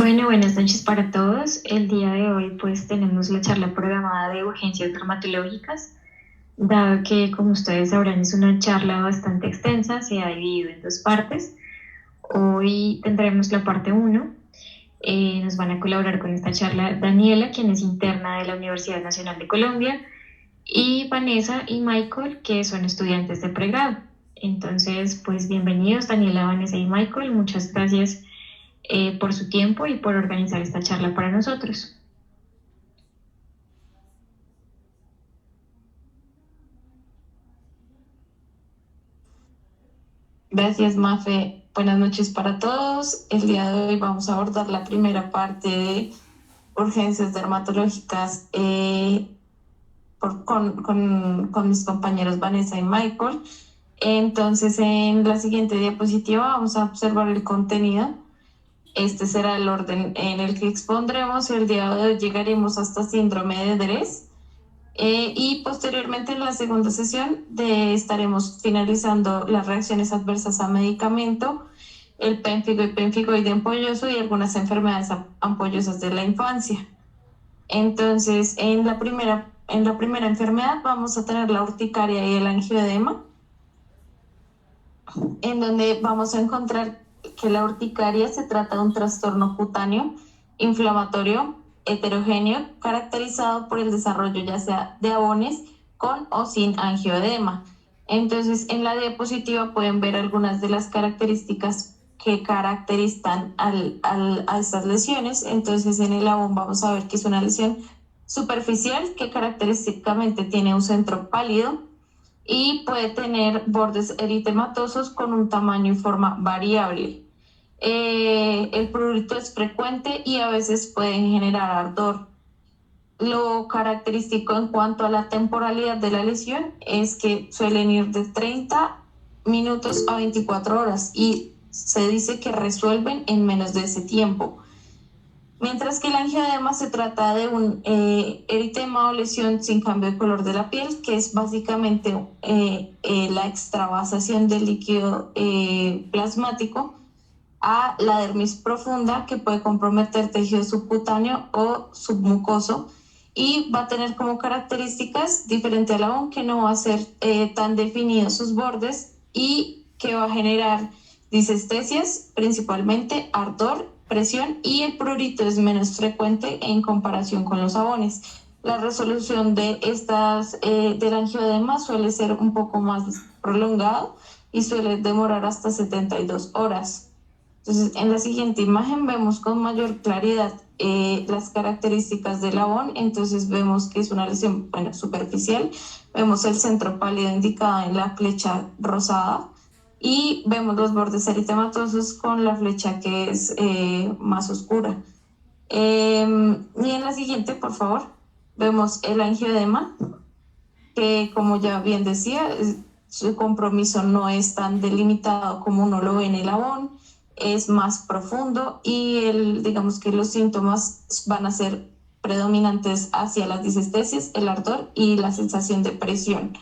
Bueno, buenas noches para todos. El día de hoy pues tenemos la charla programada de urgencias dermatológicas. Dado que, como ustedes sabrán, es una charla bastante extensa, se ha dividido en dos partes. Hoy tendremos la parte uno. Nos van a colaborar con esta charla Daniela, quien es interna de la Universidad Nacional de Colombia, y Vanessa y Michael, que son estudiantes de pregrado. Entonces, pues bienvenidos Daniela, Vanessa y Michael. Muchas gracias por su tiempo y por organizar esta charla para nosotros. Gracias, Mafe. Buenas noches para todos. El día de hoy vamos a abordar la primera parte de urgencias dermatológicas con mis compañeros Vanessa y Michael. Entonces, en la siguiente diapositiva vamos a observar el contenido. Este será el orden en el que expondremos. El día de hoy llegaremos hasta síndrome de Dres. Y posteriormente en la segunda sesión estaremos finalizando las reacciones adversas a medicamento, el pénfigo y pénfigoide ampolloso y algunas enfermedades ampollosas de la infancia. Entonces, en la primera enfermedad vamos a tener la urticaria y el angioedema, en donde vamos a encontrar que la urticaria se trata de un trastorno cutáneo inflamatorio heterogéneo caracterizado por el desarrollo ya sea de abones con o sin angioedema. Entonces, en la diapositiva pueden ver algunas de las características que caracterizan a estas lesiones. Entonces, en el abón vamos a ver que es una lesión superficial que característicamente tiene un centro pálido y puede tener bordes eritematosos con un tamaño y forma variable. El prurito es frecuente y a veces pueden generar ardor. Lo característico en cuanto a la temporalidad de la lesión es que suelen ir de 30 minutos a 24 horas y se dice que resuelven en menos de ese tiempo. Mientras que el angioedema se trata de un eritema o lesión sin cambio de color de la piel, que es básicamente la extravasación del líquido plasmático a la dermis profunda, que puede comprometer tejido subcutáneo o submucoso y va a tener como características diferente al abón, que no va a ser tan definido sus bordes y que va a generar disestesias, principalmente ardor, presión, y el prurito es menos frecuente en comparación con los abones. La resolución de del angioedema suele ser un poco más prolongado y suele demorar hasta 72 horas. Entonces, en la siguiente imagen vemos con mayor claridad las características del abón. Entonces vemos que es una lesión, bueno, superficial. Vemos el centro pálido indicado en la flecha rosada y vemos los bordes eritematosos con la flecha que es más oscura. Y en la siguiente, por favor, vemos el angioedema, que como ya bien decía, su compromiso no es tan delimitado como uno lo ve en el abón, es más profundo y digamos que los síntomas van a ser predominantes hacia las disestesias, el ardor y la sensación de presión.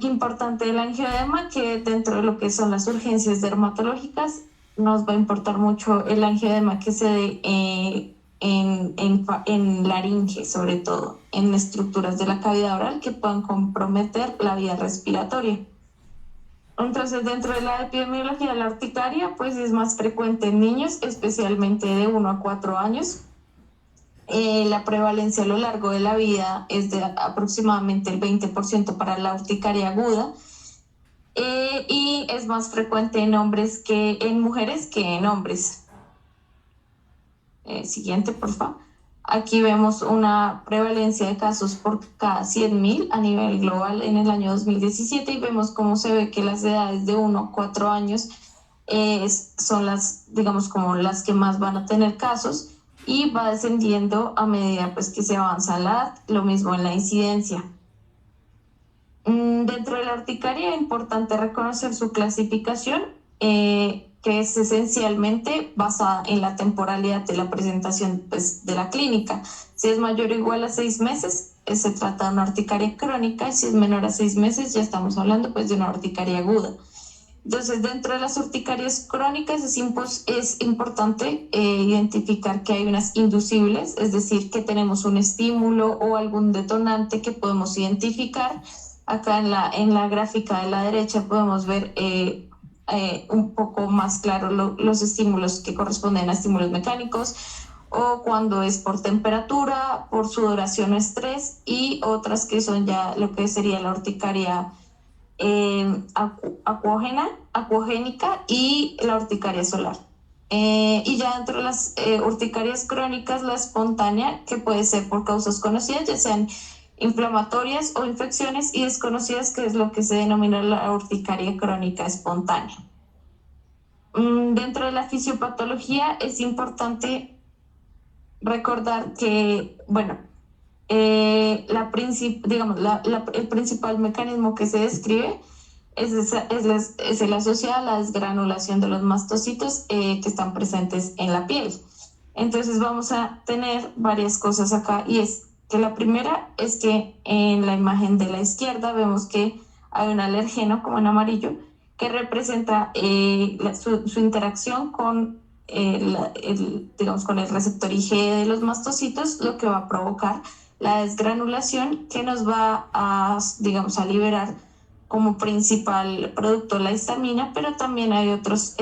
Importante el angioedema, que dentro de lo que son las urgencias dermatológicas nos va a importar mucho el angioedema que se dé en laringe, sobre todo en estructuras de la cavidad oral que puedan comprometer la vía respiratoria. Entonces, dentro de la epidemiología de la urticaria, pues es más frecuente en niños, especialmente de 1 a 4 años. La prevalencia a lo largo de la vida es de aproximadamente el 20% para la urticaria aguda, y es más frecuente en hombres que en mujeres que en hombres. Siguiente, por favor. Aquí vemos una prevalencia de casos por cada 100.000 a nivel global en el año 2017 y vemos cómo se ve que las edades de 1 a 4 años son digamos, como las que más van a tener casos, y va descendiendo a medida pues que se avanza la edad, lo mismo en la incidencia. Dentro de la urticaria es importante reconocer su clasificación, que es esencialmente basada en la temporalidad de la presentación pues, de la clínica. Si es mayor o igual a 6 meses, se trata de una urticaria crónica, y si es menor a 6 meses, ya estamos hablando pues, de una urticaria aguda. Entonces, dentro de las urticarias crónicas es importante identificar que hay unas inducibles, es decir, que tenemos un estímulo o algún detonante que podemos identificar. Acá en la gráfica de la derecha podemos ver un poco más claro los estímulos que corresponden a estímulos mecánicos, o cuando es por temperatura, por sudoración o estrés, y otras que son ya lo que sería la urticaria acuogénica y la urticaria solar. Y ya dentro de las urticarias crónicas, la espontánea, que puede ser por causas conocidas, ya sean inflamatorias o infecciones, y desconocidas, que es lo que se denomina la urticaria crónica espontánea. Dentro de la fisiopatología es importante recordar que, bueno, el principal mecanismo que se describe es el asociado a la desgranulación de los mastocitos que están presentes en la piel. Entonces vamos a tener varias cosas acá, y es que la primera es que en la imagen de la izquierda vemos que hay un alergeno, como en amarillo, que representa su interacción con con el receptor IgE de los mastocitos, lo que va a provocar la desgranulación, que nos va a liberar como principal producto la histamina, pero también hay otras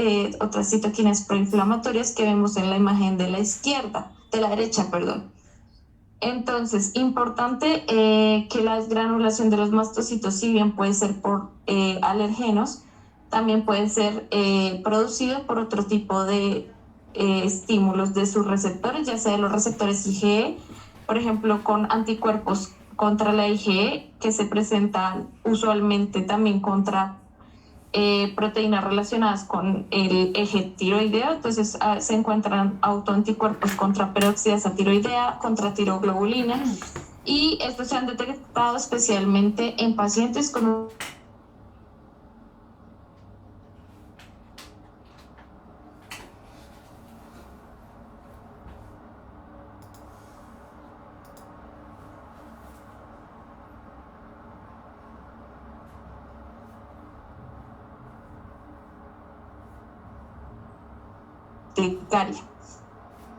citoquinas proinflamatorias que vemos en la imagen de la derecha, perdón. Entonces, importante que la desgranulación de los mastocitos, si bien puede ser por alergenos, también puede ser producido por otro tipo de estímulos de sus receptores, ya sea de los receptores IgE, por ejemplo, con anticuerpos contra la IgE, que se presentan usualmente también contra proteínas relacionadas con el eje tiroideo. Entonces se encuentran autoanticuerpos contra peroxidasa tiroidea, contra tiroglobulina, y estos se han detectado especialmente en pacientes con urticaria.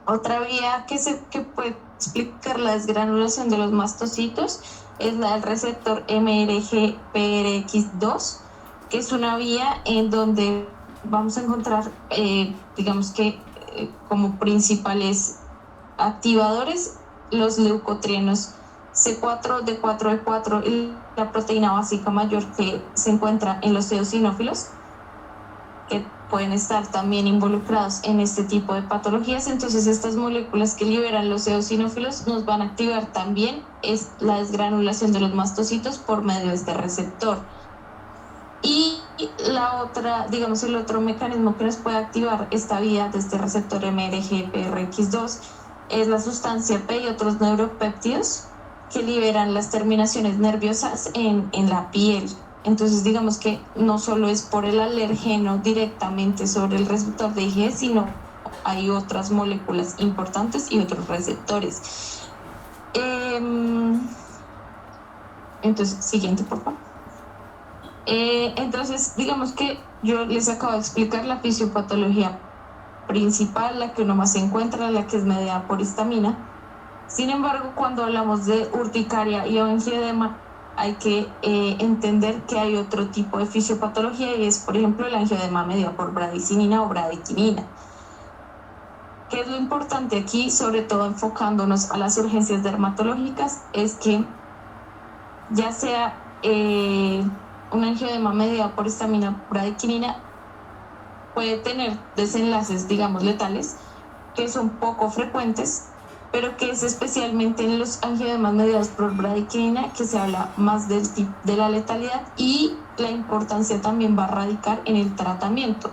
Otra vía que puede explicar la desgranulación de los mastocitos es la del receptor MRGPRX2, que es una vía en donde vamos a encontrar, como principales activadores, los leucotrienos C4, D4, E4 y la proteína básica mayor que se encuentra en los eosinófilos, que pueden estar también involucrados en este tipo de patologías. Entonces, estas moléculas que liberan los eosinófilos nos van a activar también la desgranulación de los mastocitos por medio de este receptor. Y el otro mecanismo que nos puede activar esta vía de este receptor MRGPRX2 es la sustancia P y otros neuropéptidos que liberan las terminaciones nerviosas en la piel. Entonces, digamos que no solo es por el alérgeno directamente sobre el receptor de IgE, sino hay otras moléculas importantes y otros receptores. Entonces, siguiente, por favor. Entonces, digamos que yo les acabo de explicar la fisiopatología principal, la que uno más se encuentra, la que es mediada por histamina. Sin embargo, cuando hablamos de urticaria y angioedema, hay que entender que hay otro tipo de fisiopatología, y es, por ejemplo, el angioedema mediado por bradicinina o bradiquinina. ¿Qué es lo importante aquí, sobre todo enfocándonos a las urgencias dermatológicas? Es que ya sea un angioedema mediado por histamina o bradiquinina, puede tener desenlaces, letales, que son poco frecuentes, pero que es especialmente en los angioedemas mediados por bradiquinina que se habla más de la letalidad, y la importancia también va a radicar en el tratamiento,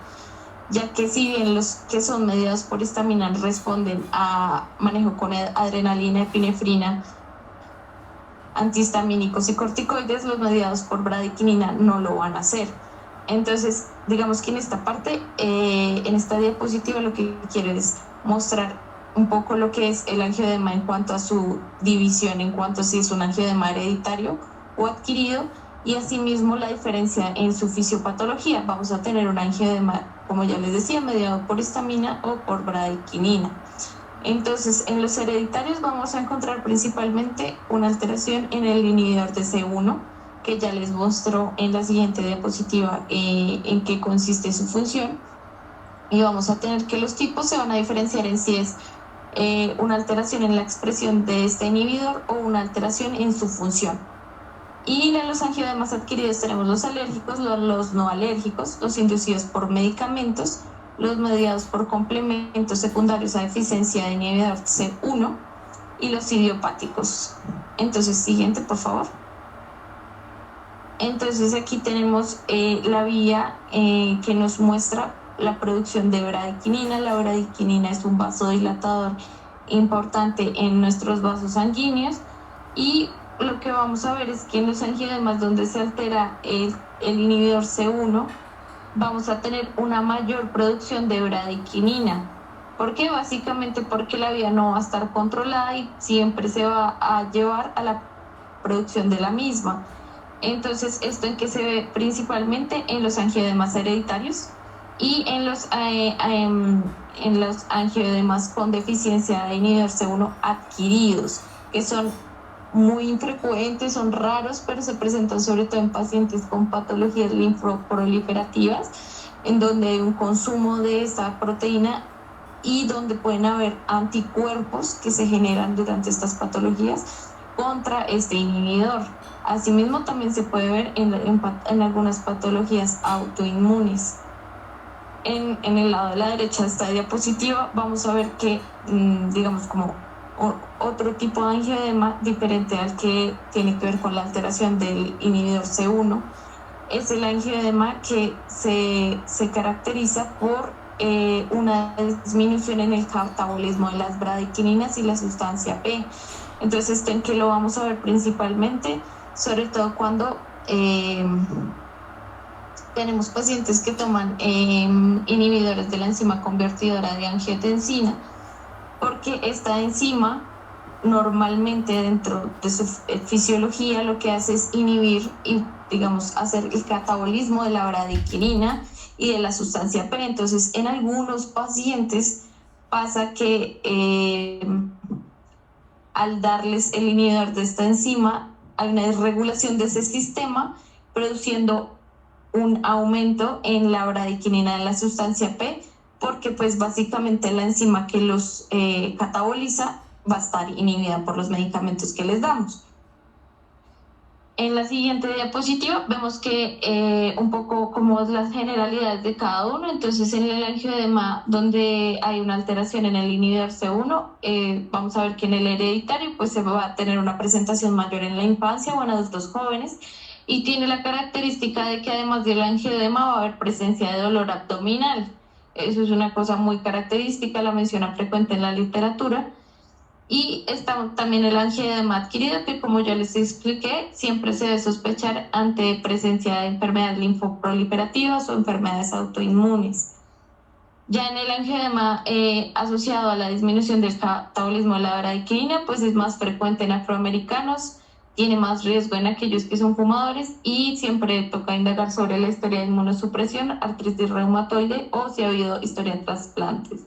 ya que si bien los que son mediados por histamina responden a manejo con adrenalina, epinefrina, antihistamínicos y corticoides, los mediados por bradiquinina no lo van a hacer. Entonces, digamos que en esta parte, en esta diapositiva, lo que quiero es mostrar un poco lo que es el angioedema en cuanto a su división, en cuanto a si es un angioedema hereditario o adquirido, y asimismo la diferencia en su fisiopatología. Vamos a tener un angioedema, como ya les decía, mediado por histamina o por bradykinin. Entonces, en los hereditarios vamos a encontrar principalmente una alteración en el inhibidor de C1, que ya les mostró en la siguiente diapositiva en qué consiste su función. Y vamos a tener que los tipos se van a diferenciar en si es una alteración en la expresión de este inhibidor o una alteración en su función. Y en los angioedemas adquiridos tenemos los alérgicos, los no alérgicos, los inducidos por medicamentos, los mediados por complementos secundarios a deficiencia de inhibidor C1 y los idiopáticos. Entonces, siguiente, por favor. Entonces, aquí tenemos la vía que nos muestra la producción de bradykinin. La bradykinin es un vasodilatador importante en nuestros vasos sanguíneos y lo que vamos a ver es que en los angioedemas donde se altera el inhibidor C1 vamos a tener una mayor producción de bradykinin. ¿Por qué? Básicamente porque la vía no va a estar controlada y siempre se va a llevar a la producción de la misma. Entonces, ¿esto en qué se ve? Principalmente en los angioedemas hereditarios y en los angioedemas con deficiencia de inhibidor C1 adquiridos, que son muy infrecuentes, son raros, pero se presentan sobre todo en pacientes con patologías linfoproliferativas, en donde hay un consumo de esta proteína y donde pueden haber anticuerpos que se generan durante estas patologías contra este inhibidor. Asimismo, también se puede ver en algunas patologías autoinmunes. En el lado de la derecha de esta diapositiva vamos a ver que, digamos, como otro tipo de angioedema diferente al que tiene que ver con la alteración del inhibidor C1 es el angioedema que se caracteriza por una disminución en el catabolismo de las bradykininas y la sustancia P. Entonces, ¿en qué lo vamos a ver principalmente? Sobre todo cuando tenemos pacientes que toman inhibidores de la enzima convertidora de angiotensina, porque esta enzima normalmente dentro de su fisiología lo que hace es inhibir y, digamos, hacer el catabolismo de la bradykinin y de la sustancia P. Entonces, en algunos pacientes pasa que al darles el inhibidor de esta enzima hay una desregulación de ese sistema, produciendo un aumento en la bradykinin de la sustancia P, porque pues básicamente la enzima que los cataboliza va a estar inhibida por los medicamentos que les damos. En la siguiente diapositiva vemos que un poco como las generalidades de cada uno. Entonces, en el angioedema donde hay una alteración en el inhibidor C1, vamos a ver que en el hereditario pues se va a tener una presentación mayor en la infancia o en adultos jóvenes, y tiene la característica de que además del angioedema va a haber presencia de dolor abdominal. Eso es una cosa muy característica, la menciona frecuente en la literatura. Y está también el angioedema adquirido, que como ya les expliqué, siempre se debe sospechar ante presencia de enfermedades linfoproliferativas o enfermedades autoinmunes. Ya en el angioedema asociado a la disminución del catabolismo de la bradykinin, pues es más frecuente en afroamericanos, tiene más riesgo en aquellos que son fumadores, y siempre toca indagar sobre la historia de inmunosupresión, artritis reumatoide o si ha habido historia de trasplantes.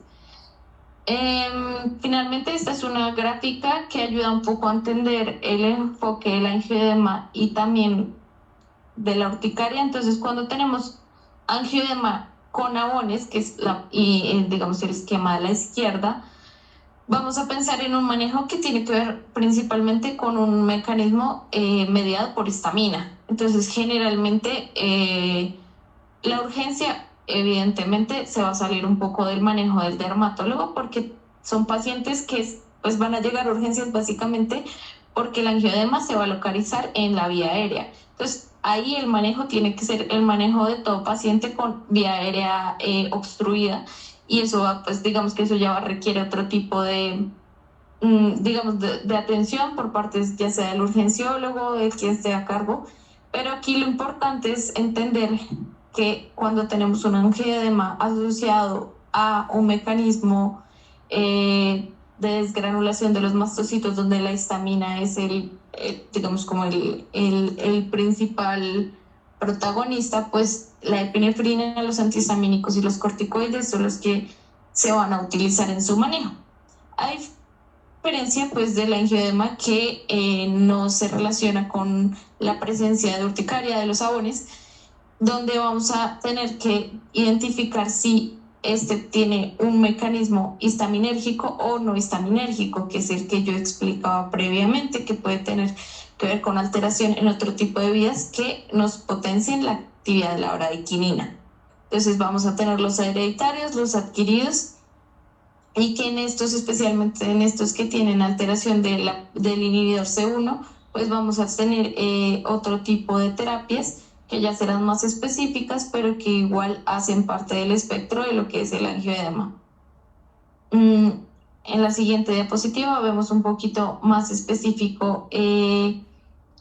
Finalmente, esta es una gráfica que ayuda un poco a entender el enfoque del angioedema y también de la urticaria. Entonces, cuando tenemos angioedema con abones, que es digamos el esquema de la izquierda, vamos a pensar en un manejo que tiene que ver principalmente con un mecanismo mediado por histamina. Entonces, generalmente la urgencia evidentemente se va a salir un poco del manejo del dermatólogo, porque son pacientes que pues van a llegar a urgencias básicamente porque el angioedema se va a localizar en la vía aérea. Entonces, ahí el manejo tiene que ser el manejo de todo paciente con vía aérea obstruida, y eso va, pues digamos que eso ya requiere otro tipo de digamos de atención por parte ya sea del urgenciólogo, de quien esté a cargo. Pero aquí lo importante es entender que cuando tenemos un angioedema asociado a un mecanismo de desgranulación de los mastocitos, donde la histamina es digamos, como el principal protagonista, pues la epinefrina, los antihistamínicos y los corticoides son los que se van a utilizar en su manejo. A diferencia pues del angioedema, que no se relaciona con la presencia de urticaria de los Abones, donde vamos a tener que identificar si este tiene un mecanismo histaminérgico o no histaminérgico, que es el que yo explicaba previamente, que puede tener que ver con alteración en otro tipo de vías que nos potencien la actividad de la bradykinin. Entonces vamos a tener los hereditarios, los adquiridos, y que en estos, especialmente en estos que tienen alteración del inhibidor C1, pues vamos a tener otro tipo de terapias que ya serán más específicas, pero que igual hacen parte del espectro de lo que es el angioedema. En la siguiente diapositiva vemos un poquito más específico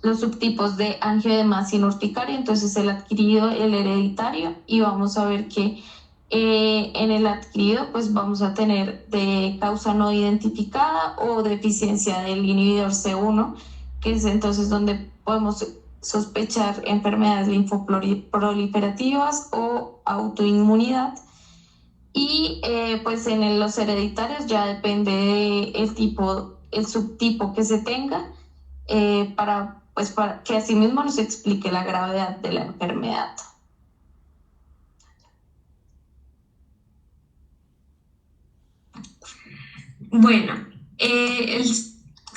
los subtipos de angioedema sin urticaria, entonces el adquirido, el hereditario, y vamos a ver que en el adquirido pues vamos a tener de causa no identificada o deficiencia del inhibidor C1, que es entonces donde podemos sospechar enfermedades linfoproliferativas o autoinmunidad. Y pues en los hereditarios ya depende el subtipo que se tenga, para que asimismo nos explique la gravedad de la enfermedad. Bueno,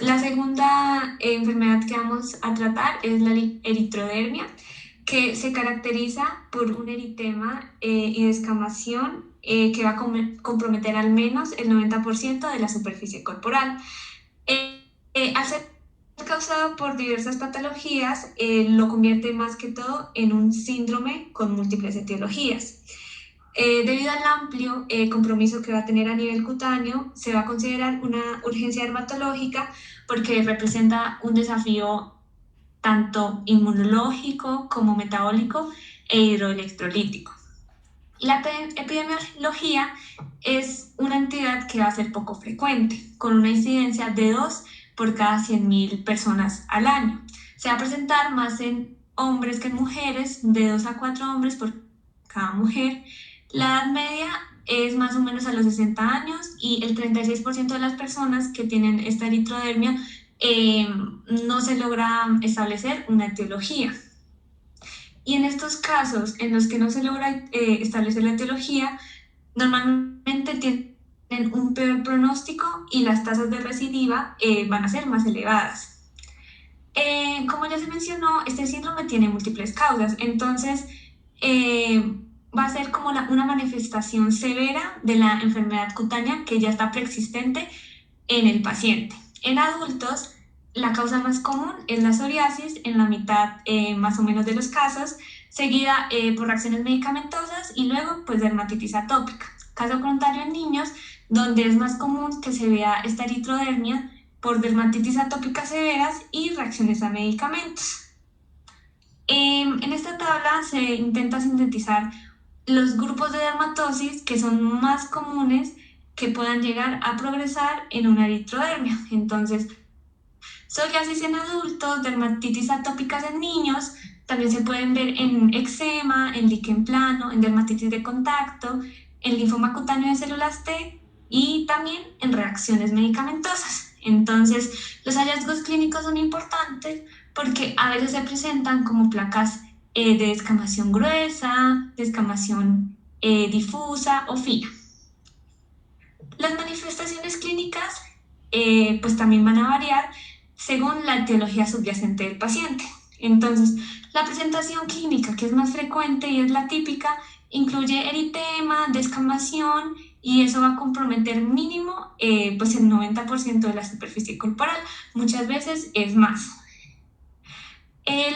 la segunda enfermedad que vamos a tratar es la eritrodermia, que se caracteriza por un eritema y descamación que va a comprometer al menos el 90% de la superficie corporal. Al ser causado por diversas patologías, lo convierte más que todo en un síndrome con múltiples etiologías. Debido al amplio compromiso que va a tener a nivel cutáneo, se va a considerar una urgencia dermatológica porque representa un desafío tanto inmunológico como metabólico e hidroelectrolítico. La epidemiología es una entidad que va a ser poco frecuente, con una incidencia de 2 por cada 100.000 personas al año. Se va a presentar más en hombres que en mujeres, de 2 a 4 hombres por cada mujer. La edad media es más o menos a los 60 años y el 36% de las personas que tienen esta eritrodermia no se logra establecer una etiología. Y en estos casos en los que no se logra establecer la etiología, normalmente tienen un peor pronóstico y las tasas de recidiva van a ser más elevadas. Como ya se mencionó, este síndrome tiene múltiples causas, entonces va a ser como una manifestación severa de la enfermedad cutánea que ya está preexistente en el paciente. En adultos, la causa más común es la psoriasis en la mitad más o menos de los casos, seguida por reacciones medicamentosas y luego pues dermatitis atópica. Caso contrario en niños, donde es más común que se vea esta eritrodermia por dermatitis atópicas severas y reacciones a medicamentos. En esta tabla se intenta sintetizar los grupos de dermatosis que son más comunes que puedan llegar a progresar en una eritrodermia. Entonces, psoriasis en adultos, dermatitis atópicas en niños, también se pueden ver en eczema, en líquen plano, en dermatitis de contacto, en linfoma cutáneo de células T y también en reacciones medicamentosas. Entonces, los hallazgos clínicos son importantes porque a veces se presentan como placas de descamación gruesa, descamación difusa o fina. Las manifestaciones clínicas pues también van a variar según la etiología subyacente del paciente. Entonces, la presentación clínica que es más frecuente y es la típica incluye eritema, descamación, y eso va a comprometer mínimo pues el 90% de la superficie corporal, muchas veces es más.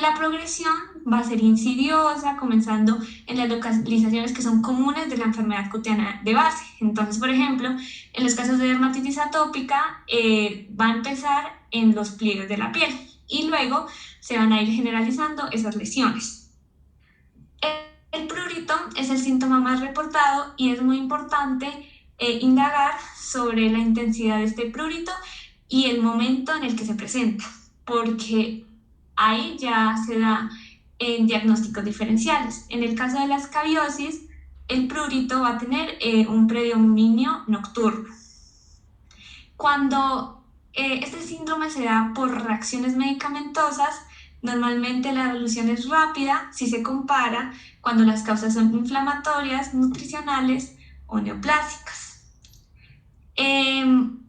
La progresión va a ser insidiosa, comenzando en las localizaciones que son comunes de la enfermedad cutánea de base. Entonces, por ejemplo, en los casos de dermatitis atópica, va a empezar en los pliegues de la piel y luego se van a ir generalizando esas lesiones. El prurito es el síntoma más reportado y es muy importante indagar sobre la intensidad de este prurito y el momento en el que se presenta, porque ahí ya se da en diagnósticos diferenciales. En el caso de la escabiosis, el prurito va a tener un predominio nocturno. Cuando este síndrome se da por reacciones medicamentosas, normalmente la evolución es rápida si se compara cuando las causas son inflamatorias, nutricionales o neoplásicas.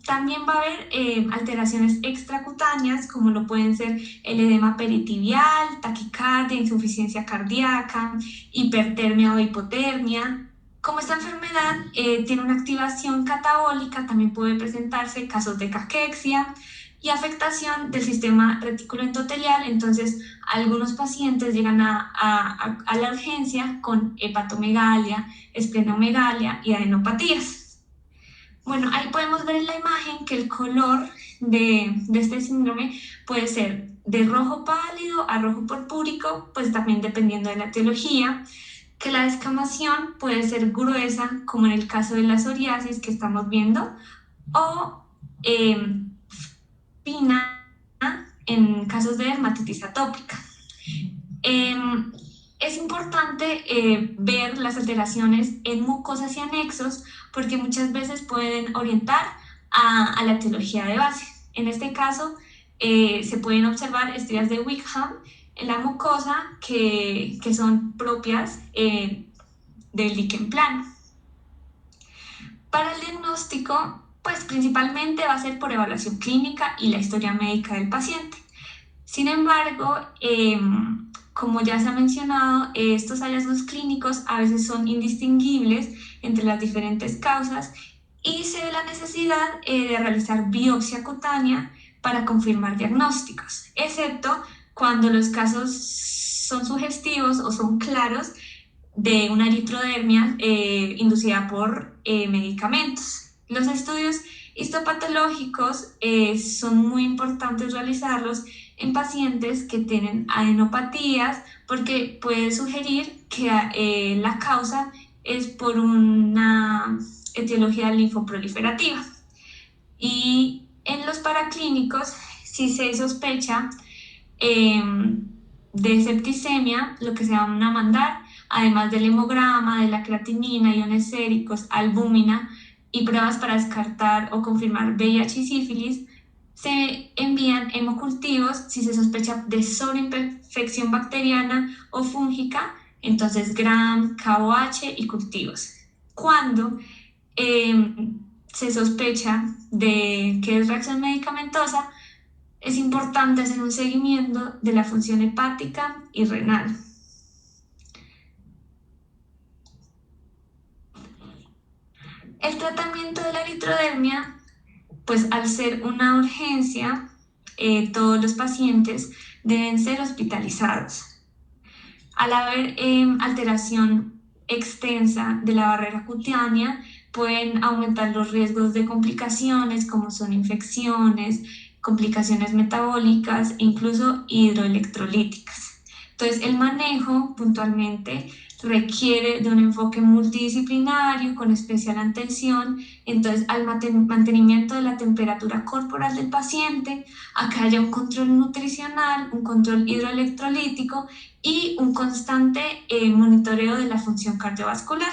También va a haber alteraciones extracutáneas, como lo pueden ser el edema peritibial, taquicardia, insuficiencia cardíaca, hipertermia o hipotermia. Como esta enfermedad tiene una activación catabólica, también puede presentarse casos de caquexia y afectación del sistema retículo endotelial. Entonces, algunos pacientes llegan a la urgencia con hepatomegalia, esplenomegalia y adenopatías. Bueno, ahí podemos ver en la imagen que el color de este síndrome puede ser de rojo pálido a rojo purpúrico, pues también dependiendo de la etiología, que la descamación puede ser gruesa, como en el caso de la psoriasis que estamos viendo, o fina en casos de dermatitis atópica. Es importante ver las alteraciones en mucosas y anexos porque muchas veces pueden orientar a la etiología de base. En este caso, se pueden observar estrellas de Wickham en la mucosa que son propias del líquen plano. Para el diagnóstico, pues principalmente va a ser por evaluación clínica y la historia médica del paciente. Sin embargo, como ya se ha mencionado, estos hallazgos clínicos a veces son indistinguibles entre las diferentes causas y se ve la necesidad de realizar biopsia cutánea para confirmar diagnósticos, excepto cuando los casos son sugestivos o son claros de una eritrodermia inducida por medicamentos. Los estudios histopatológicos son muy importantes realizarlos en pacientes que tienen adenopatías porque puede sugerir que la causa es por una etiología linfoproliferativa. Y en los paraclínicos, si se sospecha de septicemia, lo que se van a mandar, además del hemograma, de la creatinina, iones séricos, albúmina y pruebas para descartar o confirmar VIH y sífilis, se envían hemocultivos si se sospecha de sobreinfección bacteriana o fúngica, entonces Gram, KOH y cultivos. Cuando se sospecha de que es reacción medicamentosa, es importante hacer un seguimiento de la función hepática y renal. El tratamiento de la eritrodermia, pues al ser una urgencia, todos los pacientes deben ser hospitalizados. Al haber alteración extensa de la barrera cutánea, pueden aumentar los riesgos de complicaciones como son infecciones, complicaciones metabólicas e incluso hidroelectrolíticas. Entonces, el manejo puntualmente requiere de un enfoque multidisciplinario con especial atención, entonces al mantenimiento de la temperatura corporal del paciente, a que haya un control nutricional, un control hidroelectrolítico y un constante monitoreo de la función cardiovascular.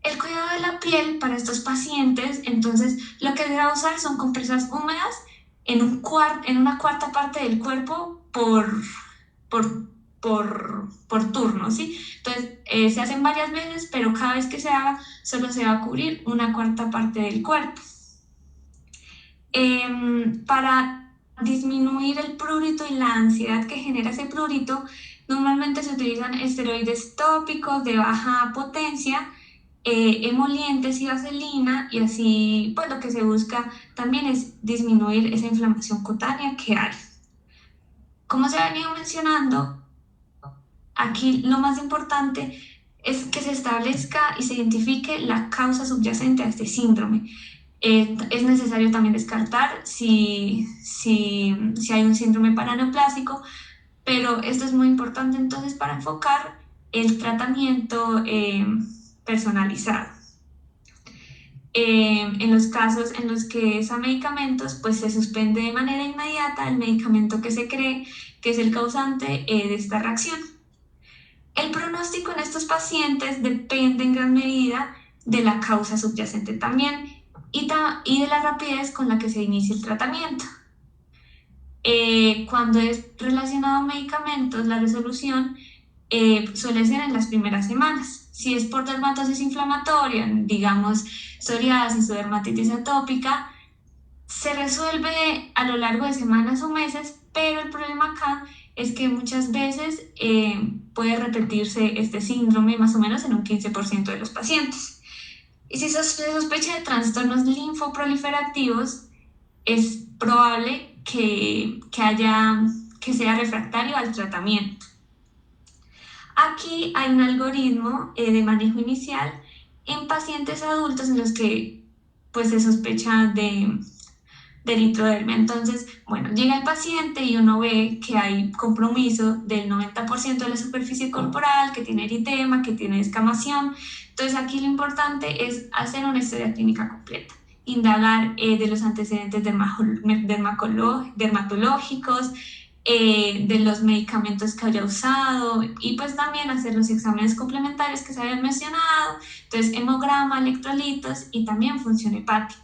El cuidado de la piel para estos pacientes, entonces lo que se va a usar son compresas húmedas en una cuarta parte del cuerpo por turno, ¿sí? Entonces se hacen varias veces, pero cada vez que se haga solo se va a cubrir una cuarta parte del cuerpo. Para disminuir el prurito y la ansiedad que genera ese prurito, normalmente se utilizan esteroides tópicos de baja potencia, emolientes y vaselina, y así pues lo que se busca también es disminuir esa inflamación cutánea que hay. Como se ha venido mencionando, aquí lo más importante es que se establezca y se identifique la causa subyacente a este síndrome. Es necesario también descartar si hay un síndrome paraneoplásico, pero esto es muy importante entonces para enfocar el tratamiento personalizado. En los casos en los que es a medicamentos, pues se suspende de manera inmediata el medicamento que se cree que es el causante de esta reacción. El pronóstico en estos pacientes depende en gran medida de la causa subyacente también y de la rapidez con la que se inicia el tratamiento. Cuando es relacionado a medicamentos, la resolución suele ser en las primeras semanas. Si es por dermatosis inflamatoria, digamos psoriasis o dermatitis atópica, se resuelve a lo largo de semanas o meses, pero el problema acá es que muchas veces puede repetirse este síndrome más o menos en un 15% de los pacientes. Y si se sospecha de trastornos linfoproliferativos, es probable que sea refractario al tratamiento. Aquí hay un algoritmo de manejo inicial en pacientes adultos en los que pues, se sospecha de eritrodermia. Entonces, bueno, llega el paciente y uno ve que hay compromiso del 90% de la superficie corporal, que tiene eritema, que tiene descamación. Entonces, aquí lo importante es hacer una historia clínica completa, indagar de los antecedentes dermatológicos, de los medicamentos que haya usado y pues también hacer los exámenes complementarios que se habían mencionado, entonces hemograma, electrolitos y también función hepática.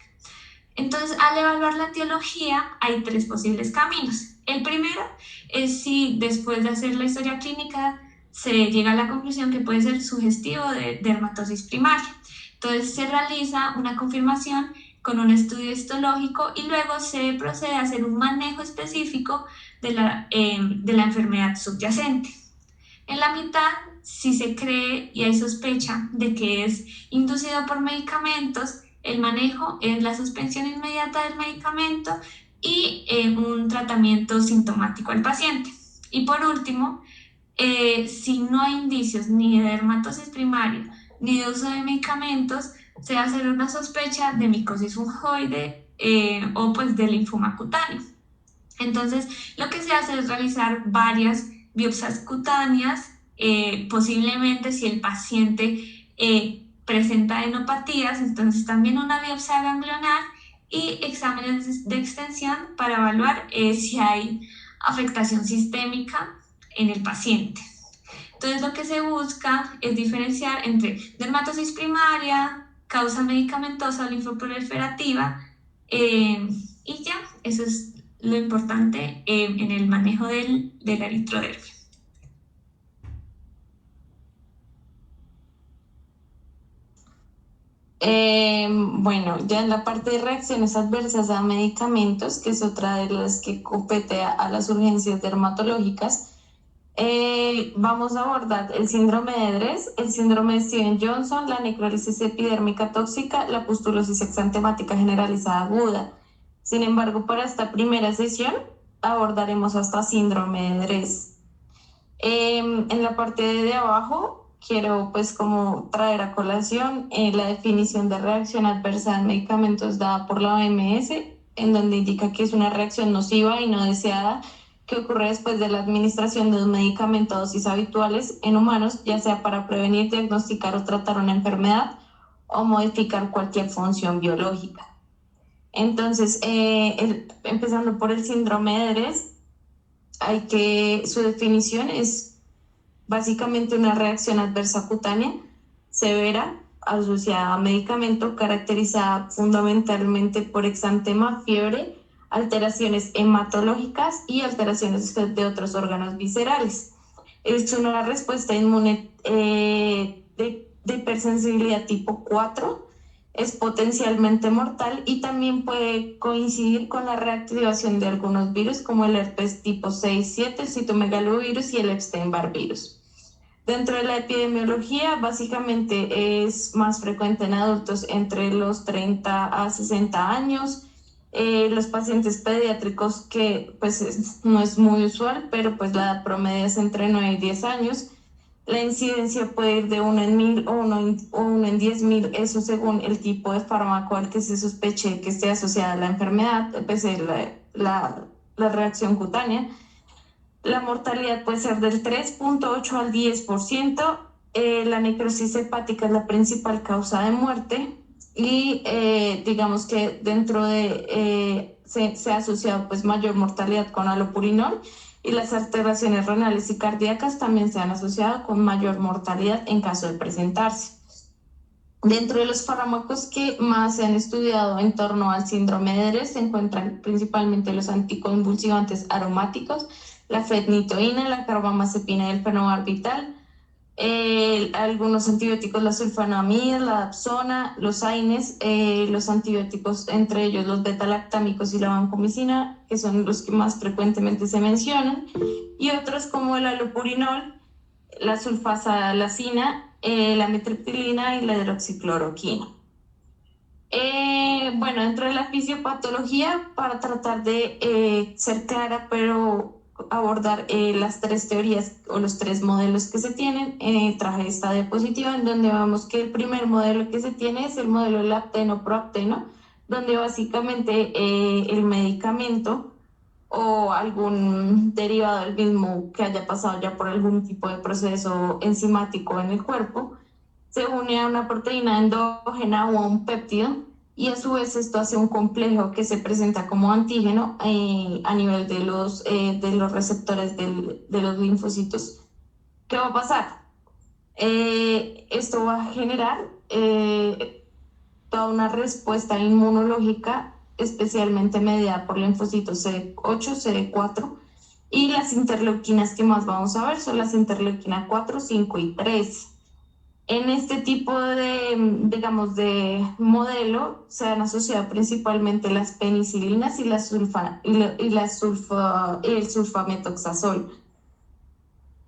Entonces, al evaluar la etiología, hay 3 posibles caminos. El primero es si después de hacer la historia clínica se llega a la conclusión que puede ser sugestivo de dermatosis primaria. Entonces, se realiza una confirmación con un estudio histológico y luego se procede a hacer un manejo específico de la enfermedad subyacente. En la mitad, si se cree y hay sospecha de que es inducido por medicamentos, el manejo es la suspensión inmediata del medicamento y un tratamiento sintomático al paciente. Y por último, si no hay indicios ni de dermatosis primaria ni de uso de medicamentos, se va a hacer una sospecha de micosis fungoide o pues de linfoma cutáneo. Entonces, lo que se hace es realizar varias biopsias cutáneas, posiblemente si el paciente presenta adenopatías, entonces también una biopsia ganglionar y exámenes de extensión para evaluar si hay afectación sistémica en el paciente. Entonces lo que se busca es diferenciar entre dermatosis primaria, causa medicamentosa o linfoproliferativa y ya, eso es lo importante en el manejo de la eritrodermia. Bueno, ya en la parte de reacciones adversas a medicamentos, que es otra de las que compete a las urgencias dermatológicas, vamos a abordar el síndrome de Edres, el síndrome de Stevens-Johnson, la necrólisis epidérmica tóxica, la pustulosis exantemática generalizada aguda. Sin embargo, para esta primera sesión abordaremos hasta síndrome de Edres. En la parte de abajo quiero pues como traer a colación la definición de reacción adversa en medicamentos dada por la OMS, en donde indica que es una reacción nociva y no deseada que ocurre después de la administración de un medicamento a dosis habituales en humanos, ya sea para prevenir, diagnosticar o tratar una enfermedad o modificar cualquier función biológica. Entonces, empezando por el síndrome de Edres, su definición es básicamente una reacción adversa cutánea severa asociada a medicamento, caracterizada fundamentalmente por exantema, fiebre, alteraciones hematológicas y alteraciones de otros órganos viscerales. Es una respuesta inmune de hipersensibilidad tipo 4, es potencialmente mortal y también puede coincidir con la reactivación de algunos virus como el herpes tipo 6-7, el citomegalovirus y el Epstein-Barr virus. Dentro de la epidemiología, básicamente es más frecuente en adultos entre los 30 a 60 años. Los pacientes pediátricos, que pues no es muy usual, pero pues la edad promedio es entre 9 y 10 años. La incidencia puede ir de 1 en 1000 o 1 en 10.000, eso según el tipo de fármaco al que se sospeche que esté asociada a la enfermedad, pues la reacción cutánea. La mortalidad puede ser del 3.8 al 10%. La necrosis hepática es la principal causa de muerte. y digamos que dentro de se ha asociado pues mayor mortalidad con alopurinol, y las alteraciones renales y cardíacas también se han asociado con mayor mortalidad en caso de presentarse. Dentro de los fármacos que más se han estudiado en torno al síndrome de Dres se encuentran principalmente los anticonvulsivantes aromáticos, la fenitoína, la carbamazepina y el fenobarbital, algunos antibióticos, la sulfonamida, la dapsona, los AINES, los antibióticos, entre ellos los beta-lactámicos y la vancomicina, que son los que más frecuentemente se mencionan, y otros como el alopurinol, la sulfasalacina, la metriptilina y la hidroxicloroquina. Bueno, dentro de la fisiopatología, para tratar de ser clara, pero abordar las tres teorías o los tres modelos que se tienen, traje esta diapositiva en donde vemos que el primer modelo que se tiene es el modelo lapteno-proapteno, donde básicamente el medicamento o algún derivado del mismo que haya pasado ya por algún tipo de proceso enzimático en el cuerpo, se une a una proteína endógena o a un péptido, y a su vez esto hace un complejo que se presenta como antígeno a nivel de los receptores de los linfocitos. ¿Qué va a pasar? Esto va a generar toda una respuesta inmunológica, especialmente mediada por linfocitos CD8, CD4, y las interleuquinas que más vamos a ver son las interleuquinas 4, 5 y 3. En este tipo de, digamos, de modelo se han asociado principalmente las penicilinas y el sulfametoxazol.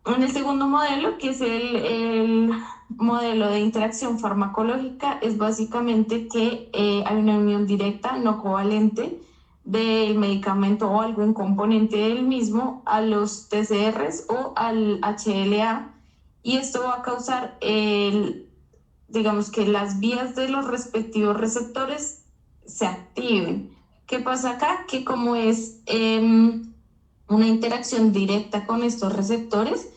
En el segundo modelo, que es el modelo de interacción farmacológica, es básicamente que hay una unión directa, no covalente, del medicamento o algún componente del mismo a los TCRs o al HLA, y esto va a causar digamos que las vías de los respectivos receptores se activen. ¿Qué pasa acá? Que como es una interacción directa con estos receptores,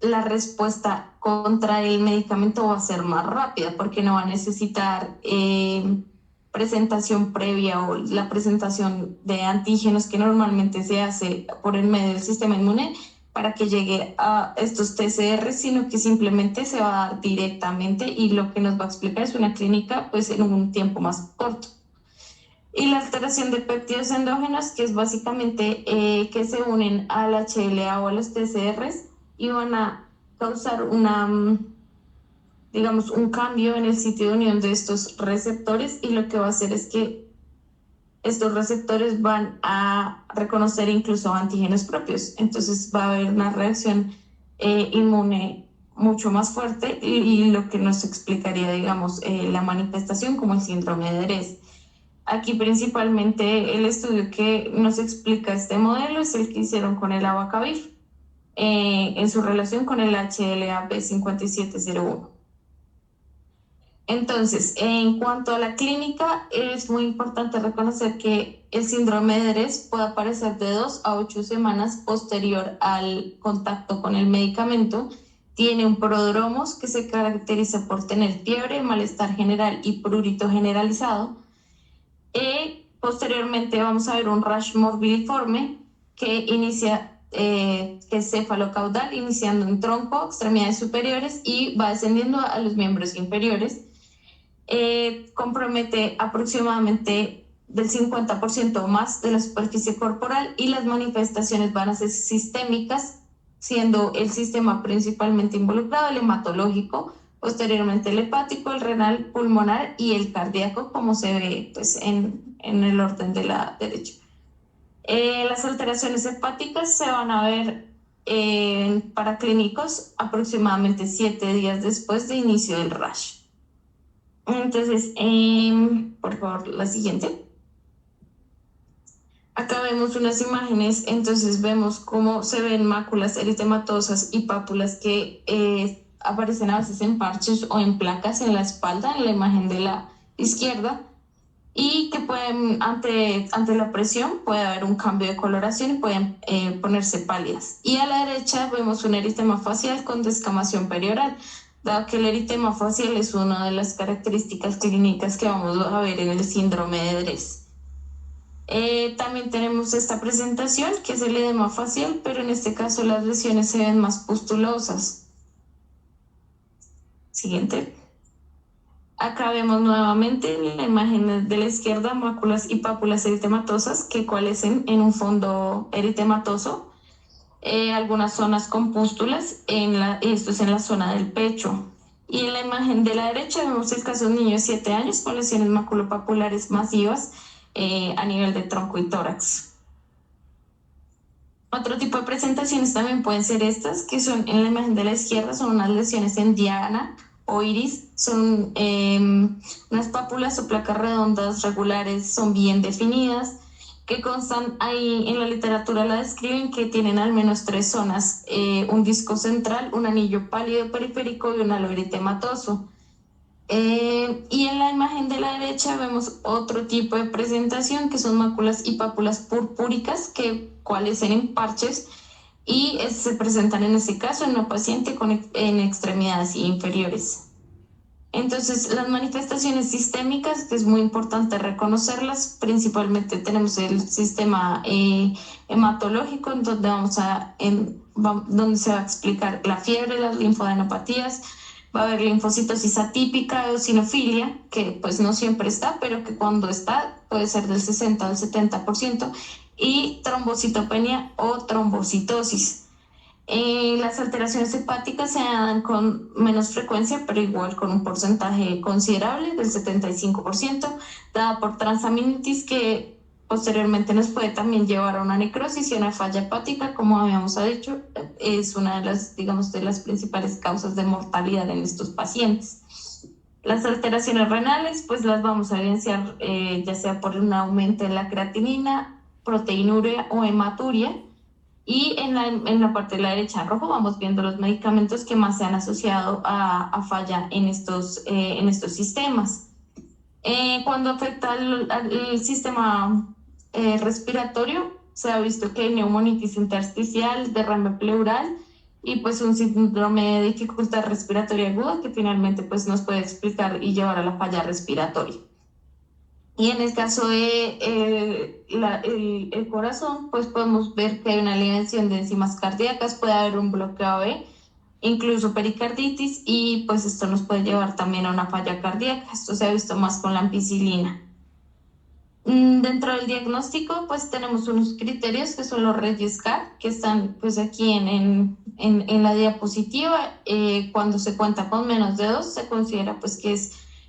la respuesta contra el medicamento va a ser más rápida porque no va a necesitar presentación previa o la presentación de antígenos que normalmente se hace por el medio del sistema inmune para que llegue a estos TCR, sino que simplemente se va a dar directamente, y lo que nos va a explicar es una clínica pues en un tiempo más corto. Y la alteración de péptidos endógenos, que es básicamente que se unen al HLA o a los TCRs y van a causar digamos, un cambio en el sitio de unión de estos receptores, y lo que va a hacer es que estos receptores van a reconocer incluso antígenos propios. Entonces va a haber una reacción inmune mucho más fuerte, y lo que nos explicaría, digamos, la manifestación como el síndrome de Dres. Aquí principalmente el estudio que nos explica este modelo es el que hicieron con el abacavir en su relación con el HLA-B5701. Entonces, en cuanto a la clínica, es muy importante reconocer que el síndrome de Dres puede aparecer de 2 a 8 semanas posterior al contacto con el medicamento. Tiene un prodromos que se caracteriza por tener fiebre, malestar general y prurito generalizado. Posteriormente vamos a ver un rash morbiliforme que inicia que es cefalocaudal, iniciando en tronco, extremidades superiores, y va descendiendo a los miembros inferiores. Compromete aproximadamente del 50% o más de la superficie corporal, y las manifestaciones van a ser sistémicas, siendo el sistema principalmente involucrado el hematológico, posteriormente el hepático, el renal, pulmonar y el cardíaco, como se ve pues, en el orden de la derecha. Las alteraciones hepáticas se van a ver para clínicos aproximadamente 7 días después de inicio del rash. Entonces, por favor, la siguiente. Acá vemos unas imágenes, entonces vemos cómo se ven máculas eritematosas y pápulas que aparecen a veces en parches o en placas en la espalda, en la imagen de la izquierda, y que pueden, ante la presión, puede haber un cambio de coloración y pueden ponerse pálidas. Y a la derecha vemos un eritema facial con descamación perioral. dado que el eritema facial es una de las características clínicas que vamos a ver en el síndrome de Dres. También tenemos esta presentación, que es el edema facial, pero en este caso las lesiones se ven más pustulosas. Siguiente. Acá vemos nuevamente la imagen de la izquierda, máculas y pápulas eritematosas que coalescen en un fondo eritematoso. Algunas zonas con pústulas, esto es en la zona del pecho. Y en la imagen de la derecha vemos el caso de un niño de 7 años con lesiones maculopapulares masivas a nivel de tronco y tórax. Otro tipo de presentaciones también pueden ser estas, que son en la imagen de la izquierda, son unas lesiones en diana o iris, son unas pápulas o placas redondas regulares, son bien definidas, que constan ahí en la literatura la describen que tienen al menos 3 zonas, un disco central, un anillo pálido periférico y un halo eritematoso. Y en la imagen de la derecha vemos otro tipo de presentación que son máculas y pápulas purpúricas que coalescen en parches y se presentan en este caso en una paciente en extremidades inferiores. Entonces, las manifestaciones sistémicas, que es muy importante reconocerlas, principalmente tenemos el sistema hematológico, en donde donde se va a explicar la fiebre, las linfadenopatías, va a haber linfocitosis atípica, eosinofilia, que pues no siempre está, pero que cuando está puede ser del 60 al 70%, y trombocitopenia o trombocitosis. Las alteraciones hepáticas se dan con menos frecuencia, pero igual con un porcentaje considerable del 75%, dada por transaminitis, que posteriormente nos puede también llevar a una necrosis y una falla hepática, como habíamos dicho, es una de las, digamos, de las principales causas de mortalidad en estos pacientes. Las alteraciones renales, pues las vamos a evidenciar ya sea por un aumento en la creatinina, proteinuria o hematuria. Y en la parte de la derecha en rojo vamos viendo los medicamentos que más se han asociado a falla en estos sistemas. Cuando afecta al sistema respiratorio, se ha visto que hay neumonitis intersticial, derrame pleural y pues un síndrome de dificultad respiratoria aguda que finalmente pues nos puede explicar y llevar a la falla respiratoria. Y en el caso de el corazón, pues podemos ver que hay una elevación de enzimas cardíacas, puede haber un bloqueo AB, incluso pericarditis, y pues esto nos puede llevar también a una falla cardíaca. Esto se ha visto más con la ampicilina. Dentro del diagnóstico, pues tenemos unos criterios que son los REGIS-CAR, que están pues aquí en la diapositiva. Cuando se cuenta con menos de 2, se considera pues que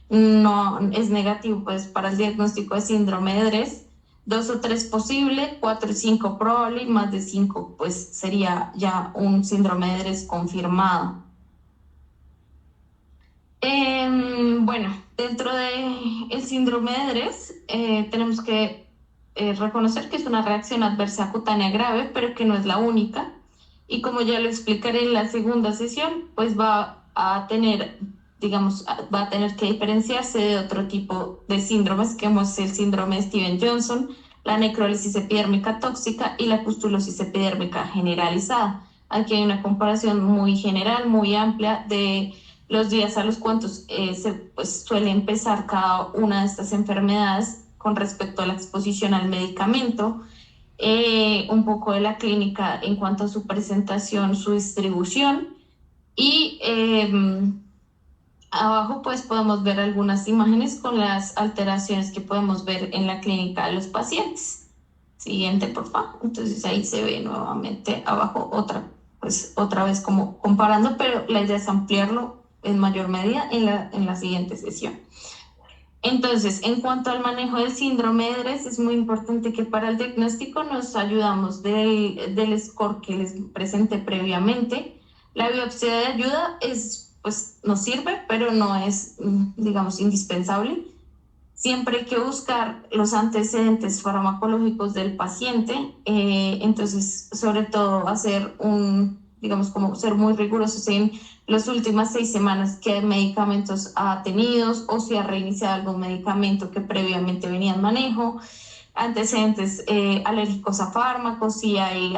no es negativo pues para el diagnóstico de síndrome de Dres. 2 o 3 posible, 4 y 5 probable, y más de 5 pues sería ya un síndrome de Dres confirmado. Bueno, dentro del síndrome de Dres tenemos que reconocer que es una reacción adversa cutánea grave, pero que no es la única. Y como ya lo explicaré en la segunda sesión, pues va a tener que diferenciarse de otro tipo de síndromes, que es el síndrome de Stevens-Johnson, la necrólisis epidérmica tóxica y la pustulosis epidérmica generalizada. Aquí hay una comparación muy general, muy amplia de los días a los cuantos suele empezar cada una de estas enfermedades con respecto a la exposición al medicamento, un poco de la clínica en cuanto a su presentación, su distribución, y abajo pues podemos ver algunas imágenes con las alteraciones que podemos ver en la clínica de los pacientes. Siguiente, por favor. Entonces ahí se ve nuevamente abajo otra vez como comparando, pero la idea es ampliarlo en mayor medida en la siguiente sesión. Entonces, en cuanto al manejo del síndrome de Dres, es muy importante que para el diagnóstico nos ayudamos del score que les presenté previamente. La biopsia de ayuda nos sirve, pero no es, digamos, indispensable. Siempre hay que buscar los antecedentes farmacológicos del paciente, entonces, sobre todo, hacer como ser muy rigurosos en las últimas 6 semanas qué medicamentos ha tenido o si ha reiniciado algún medicamento que previamente venía en manejo, antecedentes alérgicos a fármacos, si hay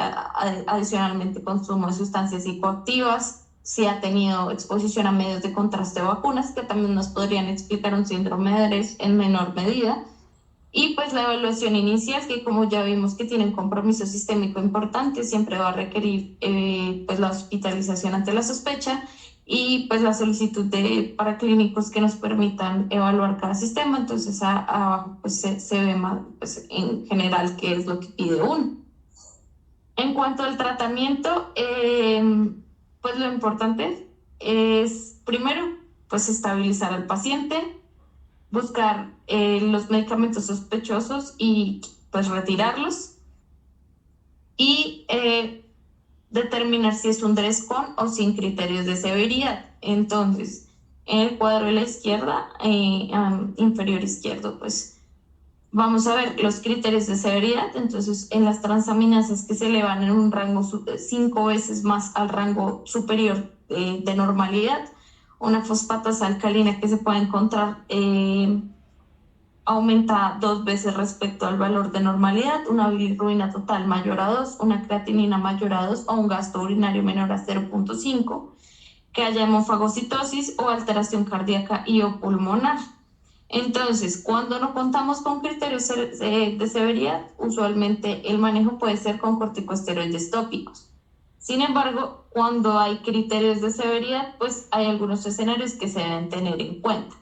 adicionalmente consumo de sustancias psicoactivas. si ha tenido exposición a medios de contraste o vacunas, que también nos podrían explicar un síndrome de Adres en menor medida. Y pues la evaluación inicial, que como ya vimos que tiene un compromiso sistémico importante, siempre va a requerir pues la hospitalización ante la sospecha y pues la solicitud de paraclínicos que nos permitan evaluar cada sistema. Entonces abajo pues se ve más pues, en general qué es lo que pide uno. En cuanto al tratamiento, pues lo importante es primero pues estabilizar al paciente, buscar los medicamentos sospechosos y pues retirarlos y determinar si es un DRES con o sin criterios de severidad. Entonces, en el cuadro de la izquierda, inferior izquierdo, pues vamos a ver los criterios de severidad. Entonces, en las transaminasas que se elevan en un rango 5 veces más al rango superior de normalidad, una fosfatasa alcalina que se puede encontrar aumenta 2 veces respecto al valor de normalidad, una bilirrubina total mayor a 2, una creatinina mayor a 2 o un gasto urinario menor a 0.5, que haya hemofagocitosis o alteración cardíaca y o pulmonar. Entonces, cuando no contamos con criterios de severidad, usualmente el manejo puede ser con corticosteroides tópicos. Sin embargo, cuando hay criterios de severidad, pues hay algunos escenarios que se deben tener en cuenta.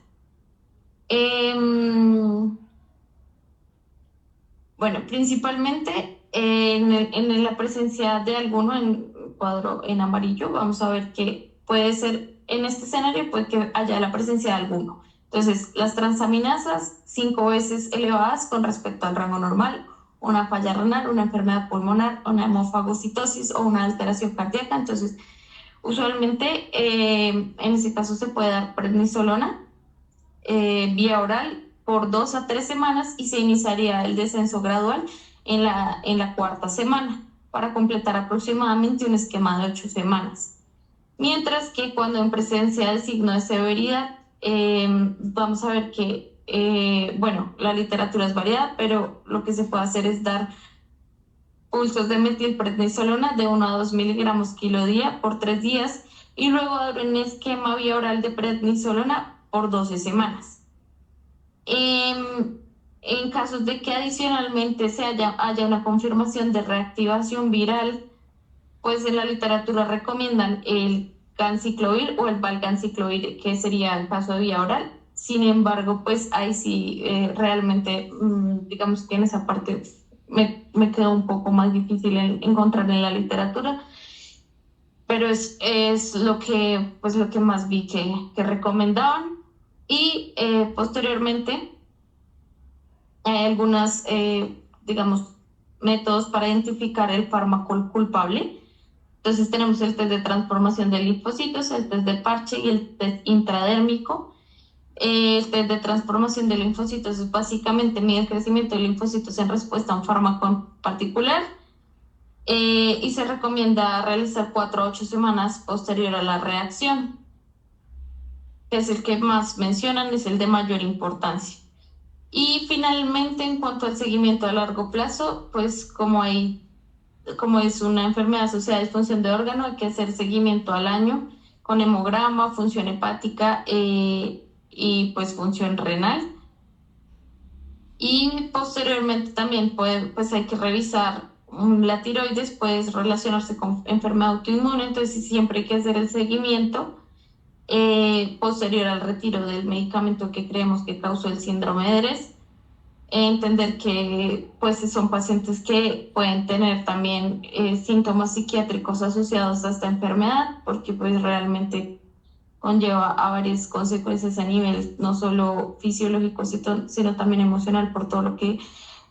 Bueno, principalmente en la presencia de alguno en el cuadro en amarillo, vamos a ver que puede ser, en este escenario puede que haya la presencia de alguno. Entonces, las transaminasas 5 veces elevadas con respecto al rango normal, una falla renal, una enfermedad pulmonar, una hemofagocitosis o una alteración cardíaca. Entonces, usualmente en ese caso se puede dar prednisolona vía oral por 2 a 3 semanas y se iniciaría el descenso gradual en la 4ª semana para completar aproximadamente un esquema de 8 semanas. Mientras que cuando en presencia del signo de severidad, vamos a ver que, bueno, la literatura es variada, pero lo que se puede hacer es dar pulsos de metilprednisolona de 1 a 2 miligramos kilo día por 3 días y luego dar un esquema vía oral de prednisolona por 12 semanas. En casos de que adicionalmente haya una confirmación de reactivación viral, pues en la literatura recomiendan el ganciclovir o el valganciclovir, que sería el caso de vía oral. Sin embargo, pues ahí sí realmente, digamos que en esa parte me quedó un poco más difícil encontrar en la literatura, pero es lo que más vi que recomendaban. Y posteriormente hay algunos, digamos, métodos para identificar el fármaco culpable. Entonces tenemos el test de transformación de linfocitos, el test de parche y el test intradérmico. El test de transformación de linfocitos es básicamente mide el crecimiento de linfocitos en respuesta a un fármaco en particular y se recomienda realizar 4 a 8 semanas posterior a la reacción, que es el que más mencionan, es el de mayor importancia. Y finalmente, en cuanto al seguimiento a largo plazo, pues como es una enfermedad asociada a disfunción de órgano, hay que hacer seguimiento al año con hemograma, función hepática y pues función renal. Y posteriormente también pues hay que revisar la tiroides, puede relacionarse con enfermedad autoinmune, entonces siempre hay que hacer el seguimiento posterior al retiro del medicamento que creemos que causó el síndrome de Adres. Entender que pues son pacientes que pueden tener también síntomas psiquiátricos asociados a esta enfermedad, porque pues realmente conlleva a varias consecuencias a nivel no solo fisiológico, sino también emocional por todo lo que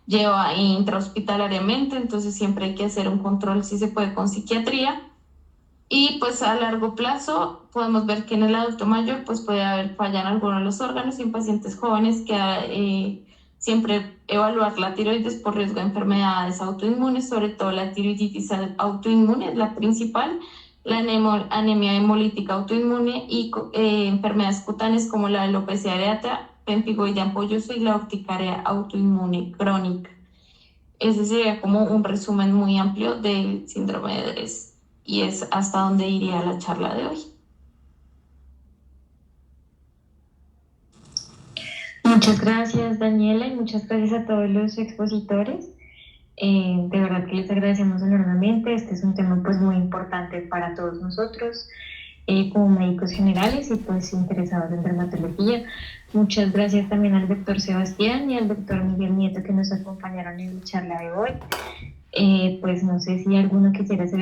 lleva intrahospitalariamente. Entonces siempre hay que hacer un control si se puede con psiquiatría. Y pues a largo plazo podemos ver que en el adulto mayor pues puede haber falla en algunos de los órganos y en pacientes jóvenes que siempre evaluar la tiroides por riesgo de enfermedades autoinmunes, sobre todo la tiroiditis autoinmune es la principal, la anemia hemolítica autoinmune y enfermedades cutáneas como la alopecia areata, pempigoide ampolloso y la urticaria autoinmune crónica. Ese sería como un resumen muy amplio del síndrome de Adres. y es hasta donde iría la charla de hoy. Muchas gracias, Daniela, y muchas gracias a todos los expositores. De verdad que les agradecemos enormemente. Este es un tema pues muy importante para todos nosotros como médicos generales y pues interesados en dermatología. Muchas gracias también al doctor Sebastián y al doctor Miguel Nieto que nos acompañaron en la charla de hoy. Pues no sé si alguno quisiera hacer